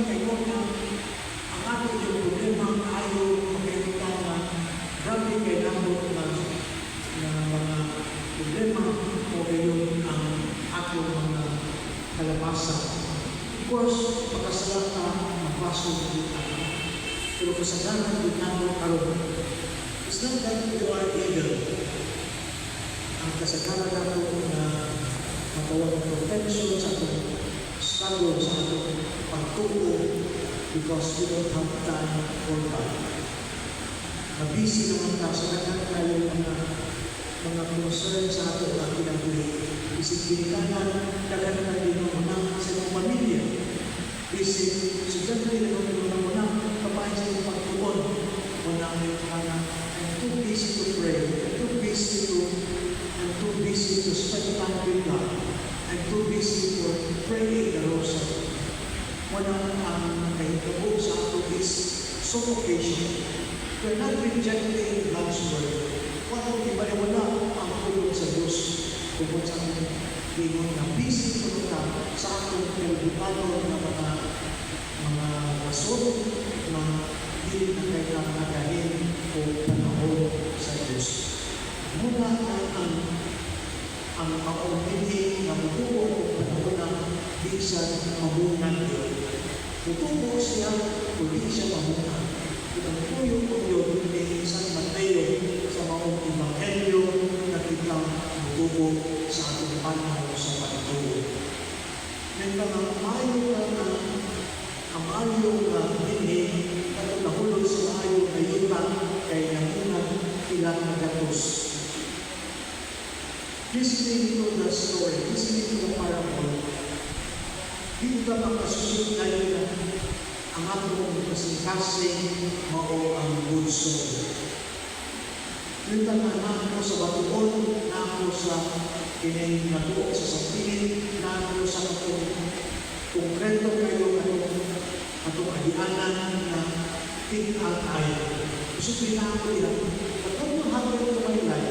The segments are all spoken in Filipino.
man kayo na ang ato yung problema ayaw makikita na grabe kayo na mga problema o kayo ang ato mga kalabasan. Of course, pagkasalat na magpaso kita. Pero kasagaran din nato karon. It's not that you are evil. Ang kasagaran nato na matawag ng protection sa atong struggle sa atong pagtuo because we don't have time for God. Busy naman ka sa tayo mga concern sa atong kinabuhi. Isip kinikanan, dagan na din ang unang sa iyong pamilya. Isip, sugdan na din ang unang kapain sa iyong pagtuon. Unang I'm too busy to pray. I'm too busy to spend time with God. I'm too busy for praying the rosary. Unang ang kahitabo sa ato is suffocation. We're not rejecting God's word. Walang iba-wala ang tulong sa Diyos tungkol sa ating tingin na busy ka sa ating pinagdipado ng mga rason na hindi na kayo nagahin o panahon sa Diyos. Muna ang paulitin na mutuo o panahon na di siya mabunan yun. Mutuo siya o di siya mabunan. Ang tuyo ko yun ni San Mateo sa maong Ebanghelyo na kitang mutubo sa ating panahon sa pagtuo. May ang ayaw na hindi at nahulog sa ayaw na yuta kay nahinag ilang nagatos. Listening to the story, listening to the parable, dito ka makasusunod tayo na ang atong kasing-kasing mao ang good soul. Kita na ako sa batuon, na ako sa kinahingatuo sa sapilin, na ako sa atong konkreto kayo atong adianan na tinatay. Gusto pinako nila, at kung hapon ito manilay,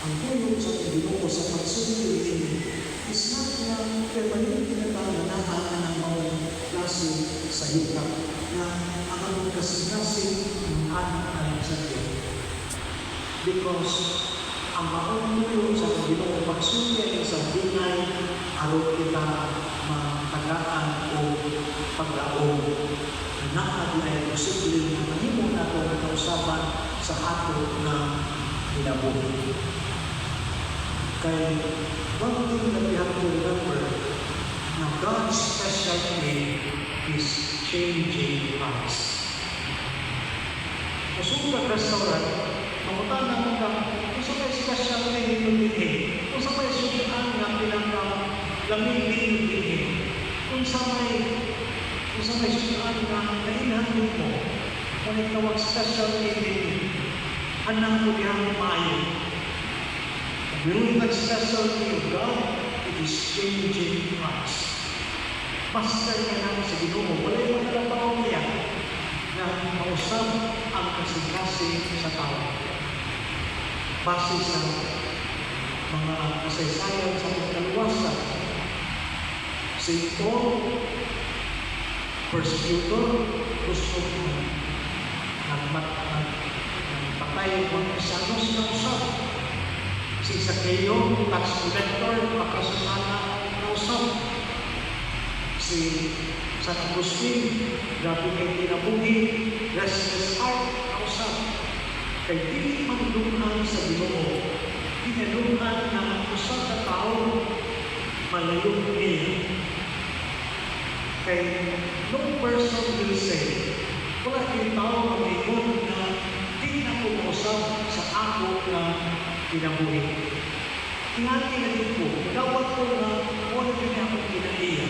ang tuyong sa Ginoo sa pagsunod is not na permanent na pananahan ng mga klase sa yuta na ang anong kasing-kasing anak sa Diyos. Because ang maong tuyong sa Ginoo pagsunod sa binay araw kita matagaan o paglaong na ay posibleng na mahimo na ito ang kausapan sa ato na hinabuhi. Kaya, one thing that we have to remember, na God's special name is changing us. Kung sa restaurant, mamutan na mong kung sa may special name yung dinhin, kung sa may sudan na pinaglamig din yung dinhin, kung sa may sudan na nainahit mo, kung itawag special name din, anang kulihang mayo. When we special name of God, it is changing us. Master ka namin sa Ginoo, wala yung matalapaw niya na mausap ang kasing-kasing sa tao. Base sa mga kasaysayan sa pagkaluwasan, St. Paul, persecutor, gusto nagpatay ang mga isanos na usap. Si Zacchaeus, tax collector, makasusana na usap. Si San Agustin, grabe kay kinabuhi, restless heart na usap. Kay dili manlungan sa Ginoo, pinalungan na ang usap na tao malayong niya. Kay no person will say, wala kay tao ang ikon na di na pumusap sa ako na kinabuhi. Tingati na din po, dawat ko na wala din akong kinaiya.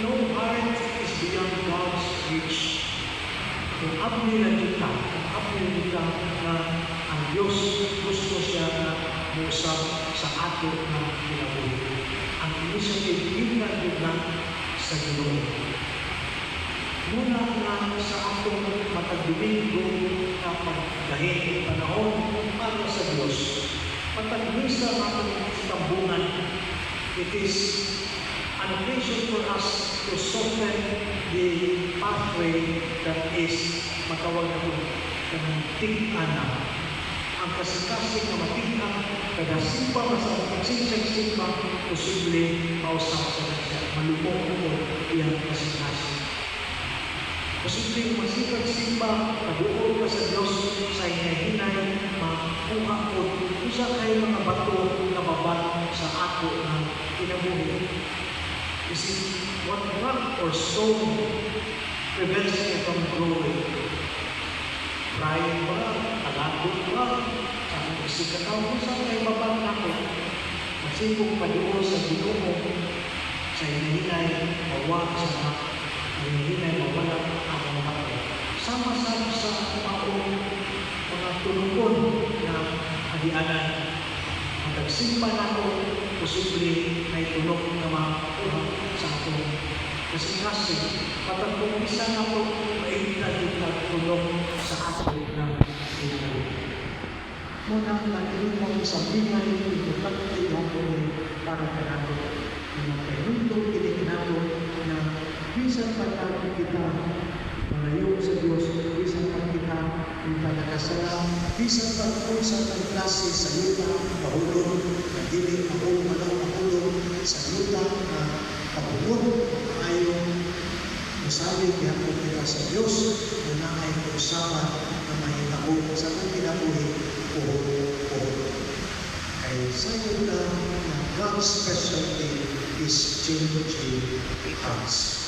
No heart is beyond God's reach. Kung abni na kita na ang Diyos gusto siya na musap sa ato na kinabuhi. Ang initiative din na sa Ginoo. Muna na sa atong matagdomingo na pagdahin panahon para sa Diyos. Matagmisa ang atong tambungan, it is an occasion for us to soften the pathway that is matawag na ito ng tig-anak. Ang kasing-kasing na matignan, kada simba, masang simba, posible mausap sa kanya, malubong ko iyang kasing-kasing. Posible masikag simba, kaduol ka sa Diyos sa hinay-hinay, makuha ko, usa kayo mga bato na babat sa ako ng kinabuhi. Kasi what rock or stone prevents me from growing? Pride ba? Talatod ba? Saan magsikataw ko sa kayo babat na ko? Masipong paduol sa Ginoo sa hinahinay, mawa sa mga hinahinay, mawala ang mga bato. Sama-sama sa mga tulungon na adianan. Ang nagsimba na ko, posible na itulog na makuha sa ato. Kasi patagpong isa na ko, maignan yung nagtulog sa ato ng inalo. Muna nagtulog mo sa bingay, ito pagkakit ako para kanado. Yung kainundong kinikinado na bisan patagpong kita, malayo sa Diyos, bisan pag kita, yung nakasalang, bisan pag sa klase sa yuta, mahulog, na dili ako walang mahulog sa yuta, na kapulog, ayaw masabi kaya po kita sa Diyos, na ay usapan na mahinaon sa kong kinabuhi, ay sa yuta, na God's specialty is changing hearts.